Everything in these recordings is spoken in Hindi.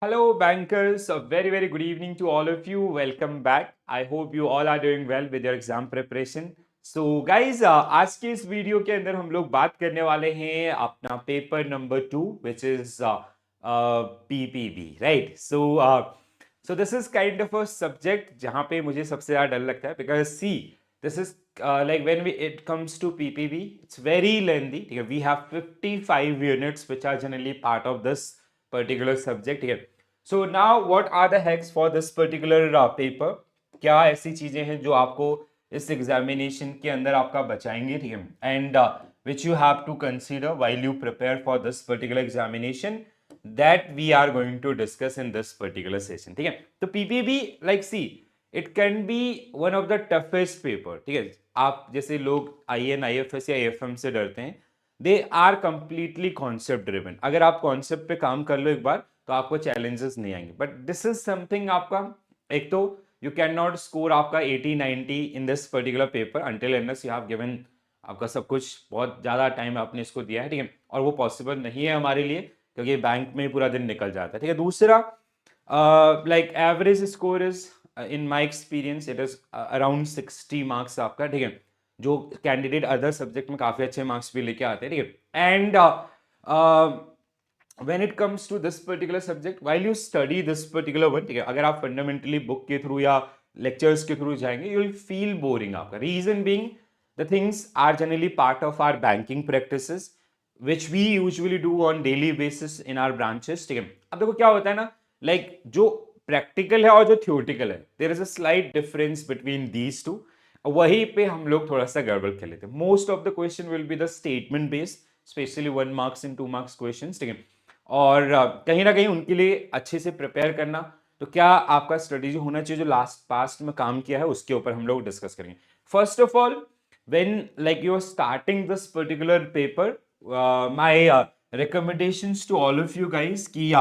Hello, bankers. A very good evening to all of you. Welcome back. I hope you all are doing well with your exam preparation. So, guys, आज के इस वीडियो के अंदर हम लोग बात करने वाले हैं अपना paper number 2, which is PPB, right? So this is kind of a subject जहाँ पे मुझे सबसे ज़्यादा डर लगता है because see, this is like when it comes to PPB, it's very lengthy. ठीक है, we have 55 units which are generally part of this particular subject here. So now what are the hacks for this particular paper? क्या ऐसी चीजें हैं जो आपको इस एग्जामिनेशन के अंदर आपका बचाएंगे, ठीक है, and which you have to consider while you prepare for this particular examination that we are going to discuss in this particular session. ठीक है, तो PPB like see it can be one of the toughest paper. ठीक है, आप जैसे लोग IN IFS या AFM से डरते हैं, they are completely concept driven. अगर आप कॉन्सेप्ट पे काम कर लो एक बार तो आपको चैलेंजेस नहीं आएंगे. बट दिस इज समथिंग आपका, एक तो यू कैन नॉट स्कोर आपका 80-90 in this particular paper until unless you have given आपका सब कुछ, बहुत ज़्यादा टाइम आपने इसको दिया है, ठीक है, और वो पॉसिबल नहीं है हमारे लिए क्योंकि बैंक में पूरा दिन निकल जाता है. ठीक है, दूसरा like average score is in my experience it is around 60 marks आपका. ठीक है, जो कैंडिडेट अदर सब्जेक्ट में काफ़ी अच्छे मार्क्स भी लेके आते हैं. ठीक है, and when it comes to this particular subject, while you study this particular one, ठीक है, अगर आप fundamentally book के थ्रू या lectures के थ्रू जाएंगे, you will feel boring आपका. Reason being, the things are generally part of our banking practices, which we usually do on daily basis in our branches. ठीक है, अब देखो क्या होता है ना, like जो practical है और जो theoretical है, there is a slight difference between these two. वहीं पे हम लोग थोड़ा सा गड़बड़ कर लेते हैं. Most of the question will be the statement based, specially 1 marks in 2 marks question. ठीक है, और कहीं ना कहीं उनके लिए अच्छे से प्रिपेयर करना, तो क्या आपका स्ट्रेटेजी होना चाहिए जो लास्ट पास्ट में काम किया है उसके ऊपर हम लोग डिस्कस करेंगे. First of all, when like you are starting this particular paper, my recommendations to all of you guys कि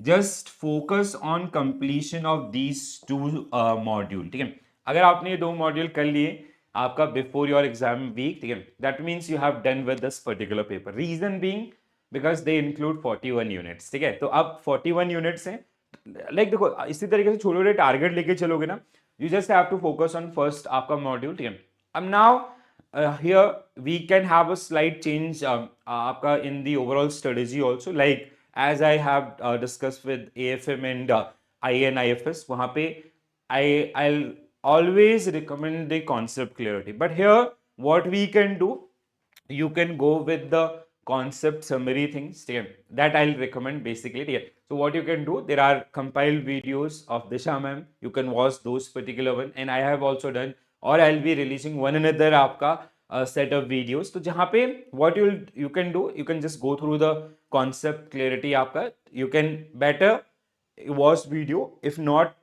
just focus on completion of these two module. ठीक है, अगर आपने ये 2 मॉड्यूल कर लिए आपका बिफोर योर एग्जाम वीक, ठीक है, that means you have done with this particular paper. Reason being because they include 41 units. ठीक है, तो अब 41 यूनिट्स हैं. लाइक देखो, इसी तरीके से छोटे छोटे टारगेट लेके चलोगे ना, you just have to focus on first आपका मॉड्यूल. ठीक है, अब now here we can have a slight change आपका in the overall strategy also, like as I have discuss with AFM and IN IFS. वहां पे I'll always recommend the concept clarity, but here what we can do, you can go with the concept summary things. ठीक है, that I'll recommend basically. ठीक है, so what you can do, there are compiled videos of Disha ma'am, you can watch those particular one, and I have also done, or I'll be releasing one another आपका set of videos. तो जहाँ पे what you can do, you can just go through the concept clarity आपका, you can better watch video. If not,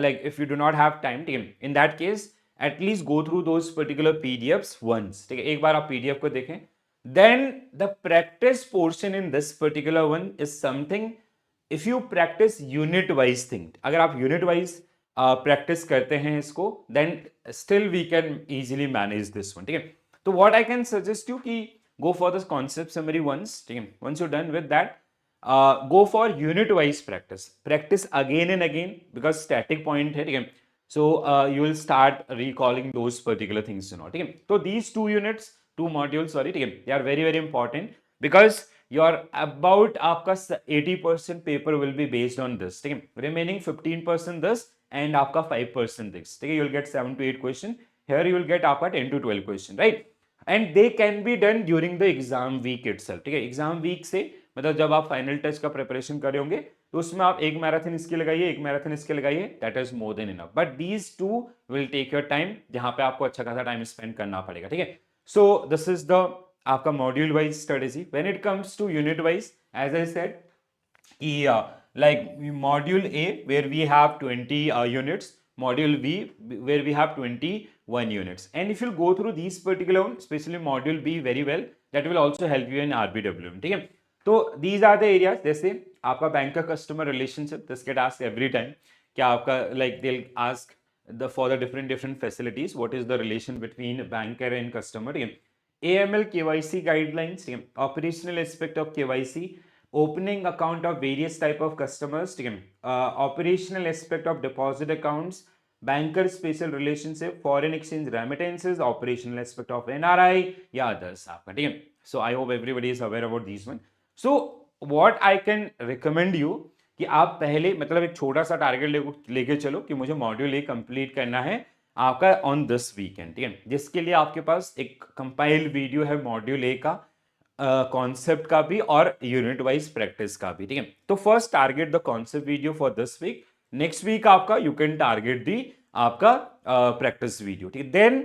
like if you do not have time, ठीक है, in that case at least go through those particular PDFs once. ठीक है, एक बार आप PDF को देखें. Then the practice portion in this particular one is something, if you practice unit wise thing, अगर आप unit wise practice करते हैं इसको, then still we can easily manage this one. ठीक है, तो what I can suggest you कि go for this concept summary once. ठीक है, once you're done with that, go for unit wise practice again and again because static point है. ठीक है, so you will start recalling those particular things, you know. ठीक है, तो these two modules, sorry, ठीक है, they are very important because your about आपका 80% paper will be based on this. ठीक है, remaining 15% this and आपका 5% this. ठीक है, you will get 7 to 8 question. Here you will get आपका 10 to 12 question, right? And they can be done during the exam week itself. ठीक है, एग्जाम वीक से मतलब जब आप फाइनल टेस्ट का प्रिपरेशन कर रहे होंगे तो उसमें आप एक मैराथन इसके लगाइए, एक मैराथन इसके लगाइए, that is more than enough. But these two will take your time, जहां पे आपको अच्छा खासा टाइम स्पेंड करना पड़ेगा. ठीक है, सो दिस इज द आपका module wise strategy. When it comes to unit wise, as I said कि like module A where we have 20 units, module B where we have 21 units, and if you go through these particular one, especially module B very well, that will also help you in RBWM. ठीक है, तो these are the areas. जैसे आपका बैंक का customer relationship, this get asked every time. क्या आपका like they'll ask the for the different facilities, what is the relation between banker and customer. ठीक है, AML KYC guidelines, ठीक है, operational aspect of KYC, opening account of various type of customers, ठीक है, operational aspect of deposit accounts, banker special relationship, foreign exchange remittances, operational aspect of NRI या अदर्स आपका, ठीक है. So I hope everybody is aware about this one. So what I can recommend you कि आप पहले मतलब एक छोटा सा टारगेट लेके चलो कि मुझे मॉड्यूल ए कंप्लीट करना है आपका ऑन दिस वीकेंड, ठीक है, जिसके लिए आपके पास एक कंपाइल्ड वीडियो है मॉड्यूल ए का, कॉन्सेप्ट का भी और यूनिट वाइज प्रैक्टिस का भी, ठीक है. तो first target the concept video for this week. Next week आपका यू कैन टारगेट दी आपका प्रैक्टिस वीडियो, ठीक है. Then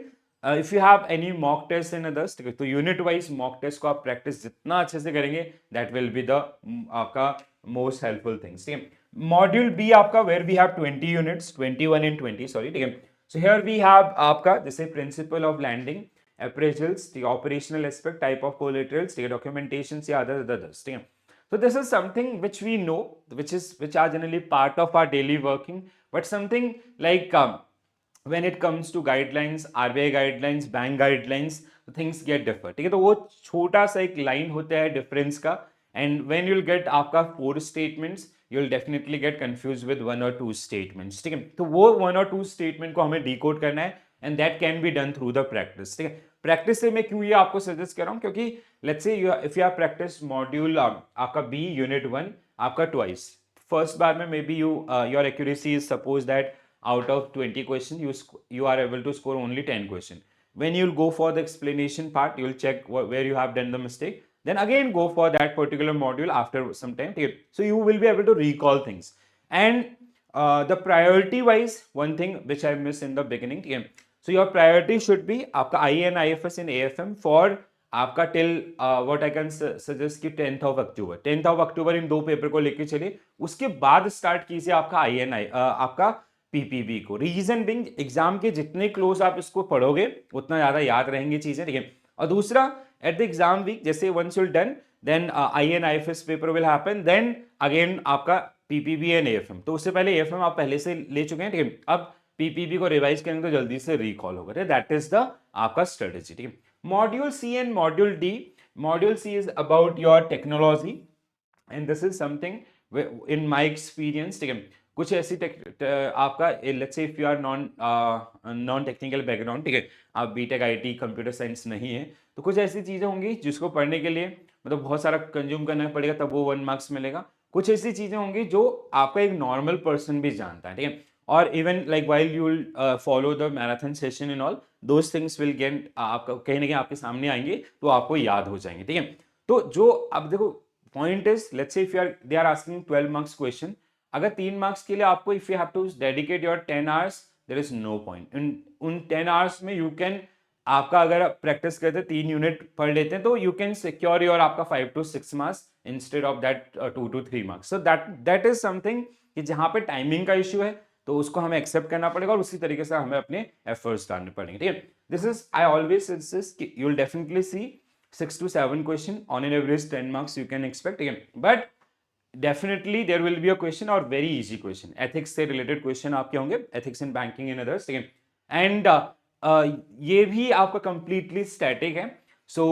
if you have any mock test in others, ठीक है, तो यूनिट वाइज मॉक टेस्ट को आप प्रैक्टिस जितना अच्छे से करेंगे दैट विल बी द आपका मोस्ट हेल्पफुल थिंग्स, ठीक है. मॉड्यूल बी आपका where we have 20 units, 21 and 20 sorry, ठीक है. सो हियर वी हैव आपका जैसे principle of lending, appraisals, the operational aspect, type of collaterals, the documentations, yeah, others, ठीक है. So this is something which we know, which are generally part of our daily working, but something like when it comes to guidelines, RBI guidelines, bank guidelines, things get differ, ठीक है. तो वो छोटा सा एक लाइन होता है डिफरेंस का, and when you'll get आपका 4 statements, you'll definitely get confused with 1 or 2 statements, ठीक है. तो वो 1 or 2 statement को हमें decode करना है and that can be done through the practice, ठीक है. प्रैक्टिस से मैं क्यों ये आपको सजेस्ट कर रहा हूँ, क्योंकि let's say if you have practice module आपका बी यूनिट 1 आपका ट्वाइस, फर्स्ट बार में may be your accuracy is suppose that out of 20 question you are able to score only 10 question. When you'll go for the explanation part, you'll check where you have done the mistake, then again go for that particular module after some time, so you will be able to recall things. And the priority wise, one thing which I missed in the beginning, so your priority should be आपका IAN, IFS and AFM for आपका till what I can suggest कि 10th of October in 2 paper को लेके चलिए. उसके बाद स्टार्ट कीजिए आपका INI आपका पीपीबी को. रीजन बिंग एग्जाम के जितने क्लोज आप इसको पढ़ोगे उतना ज्यादा याद रहेंगी चीजें, ठीक है. और दूसरा एट द एग्जाम वीक जैसे once you'll done then IAN IFS paper will happen, then again आपका पीपीबी एंड AFM. तो उससे पहले AFM आप पहले से ले चुके हैं, ठीक है. अब पीपीबी को रिवाइज करेंगे तो जल्दी से रिकॉल होगा, दैट इज द आपका स्ट्रेटेजी, ठीक है. Module C and module D. Module C is about your technology and this is something in my experience, ठीक है. कुछ ऐसी आपका let's say if you are non technical background, ठीक है, आप बीटेक आईटी कंप्यूटर साइंस नहीं है, तो कुछ ऐसी चीजें होंगी जिसको पढ़ने के लिए मतलब बहुत सारा कंज्यूम करना पड़ेगा तब वो 1 मार्क्स मिलेगा. कुछ ऐसी चीजें होंगी जो आपका एक नॉर्मल पर्सन भी जानता है, ठीक है. और even like while you will follow the marathon session in all those things will get आपका कहीं ना कहीं आपके सामने आएंगे तो आपको याद हो जाएंगे, ठीक है. तो जो अब देखो point is let's say if you are they are asking 12 marks question, अगर 3 मार्क्स के लिए आपको if you have to dedicate your 10 hours, there is no point. उन 10 आवर्स में यू कैन आपका अगर प्रैक्टिस करते 3 यूनिट पढ़ लेते हैं तो यू कैन सिक्योर योर आपका 5 to 6 marks instead of that 2 to 3 marks. So that is something कि जहां पे टाइमिंग का इश्यू है तो उसको हमें एक्सेप्ट करना पड़ेगा और उसी तरीके से हमें अपने एफर्ट्स डालने पड़ेंगे, ठीक है. This is I always insist कि you will definitely see 6 to 7 question on an average 10 marks you can expect, ठीक है. But definitely there will be a question और वेरी इजी क्वेश्चन, एथिक्स से रिलेटेड क्वेश्चन आपके होंगे, ethics in banking and others, ठीक है. एंड ये भी आपका कंप्लीटली स्टैटिक है. सो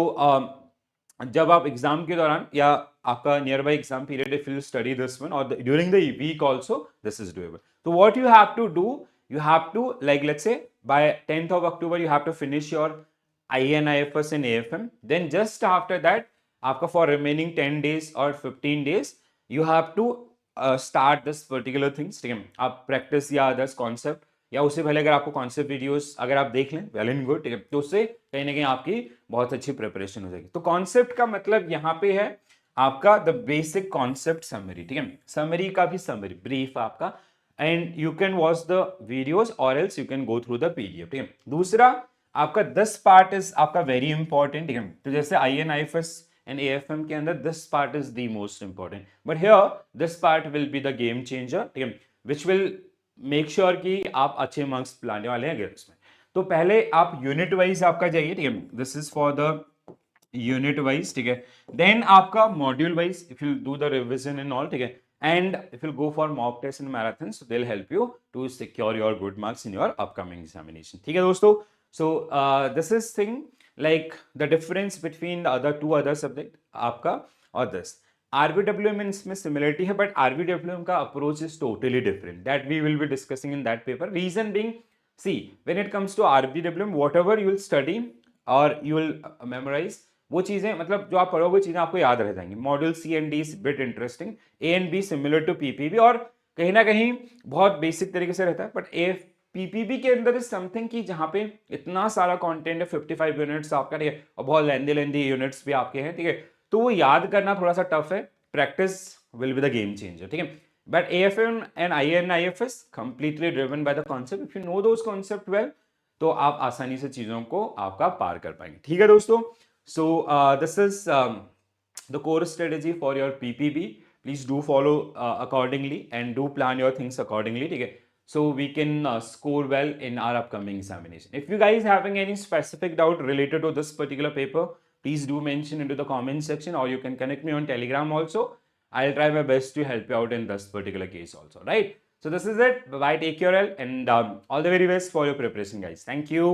जब आप एग्जाम के दौरान या आपका near by exam period if you study this one और during the week also this is doable. तो what you have to do, you have to like let's say by 10th of October you have to finish your IAN, IFS and AFM. Then just after that आपका for remaining 10 days or 15 days you have to start this particular things, ठीक है. आप प्रैक्टिस या अदर्स कॉन्सेप्ट या उससे पहले अगर आपको कॉन्सेप्ट वीडियोस अगर आप देख लें वेल एंड गुड, ठीक है, तो उससे कहीं ना कहीं आपकी बहुत अच्छी प्रिपरेशन हो जाएगी. तो कॉन्सेप्ट का मतलब यहाँ पे है आपका द बेसिक कॉन्सेप्ट समरी, ठीक है. समरी का भी समरी ब्रीफ आपका and you can watch the videos or else you can go through the PDF, ठीक है. दूसरा आपका 10 पार्ट इज आपका वेरी इंपॉर्टेंट, ठीक है. तो जैसे IAN, IFS and AFM के अंदर this part is the most important, but here this part will be the game changer, ठीक है, which will make sure कि आप अच्छे मार्क्स लाने वाले हैं इसमें. तो पहले आप यूनिट वाइज आपका जाइए, ठीक है. This is for the unit wise, ठीक है. देन आपका module wise if you do the revision and all, ठीक है. And if you go for mock tests and marathons, so they'll help you to secure your good marks in your upcoming examination. ठीक है दोस्तों. So this is thing like the difference between the other 2 other subject आपका और this. RBWM में इसमें सिमिलरिटी है, बट RBWM का approach is totally different, that we will be discussing in that paper. Reason being, see when it comes to RBWM, whatever you will study और यू विल मेमोराइज, वो चीजें मतलब जो आप पढ़ोगे चीजें आपको याद रह जाएंगी. Module C and D is bit interesting, A and B similar to PPB, और कहीं ना कहीं बहुत बेसिक तरीके से रहता है. बट ए पीपीबी के अंदर इज समथिंग कि जहां पे इतना सारा कंटेंट है, 55 यूनिट्स आपका, ठीक है, और बहुत लेंदी यूनिट्स भी आपके हैं, ठीक है, तो वो याद करना थोड़ा सा टफ है. Practice will be the game changer, ठीक है. But AFM and INIFS completely driven by the concept. If you know those concept well, तो आप आसानी से चीजों को आपका पार कर पाएंगे. ठीक है दोस्तों, सो this is the core strategy for your PPB. Please do follow accordingly and do plan your things accordingly, ठीक है, so we can score well in our upcoming examination. If you guys having any specific doubt related to this particular paper, please do mention into the comment section, or you can connect me on Telegram also. I'll try my best to help you out in this particular case also, right? So this is it. Bye bye, take care, and all the very best for your preparation, guys. Thank you.